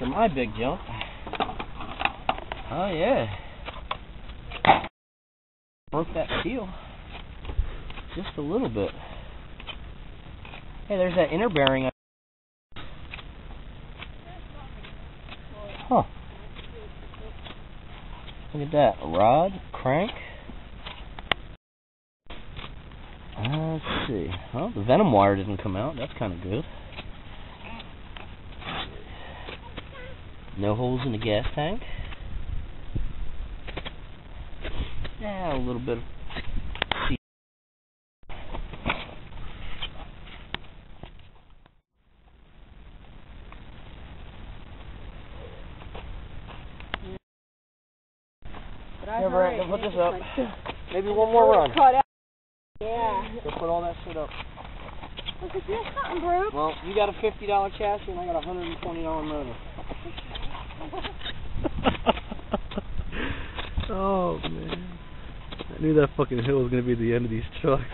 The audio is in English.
after my big jump. Oh yeah. Broke that seal. Just a little bit. Hey, there's that inner bearing. Huh. Look at that. A rod, crank. Let's see. Well, the venom wire didn't come out. That's kind of good. No holes in the gas tank. Yeah, a little bit of sea. Here, Brent, put this up. Maybe one more run. Yeah. Go put all that shit up. Look at this, something broke. Well, you got a $50 chassis and I got a $120 motor. Oh man, I knew that fucking hill was gonna be the end of these trucks.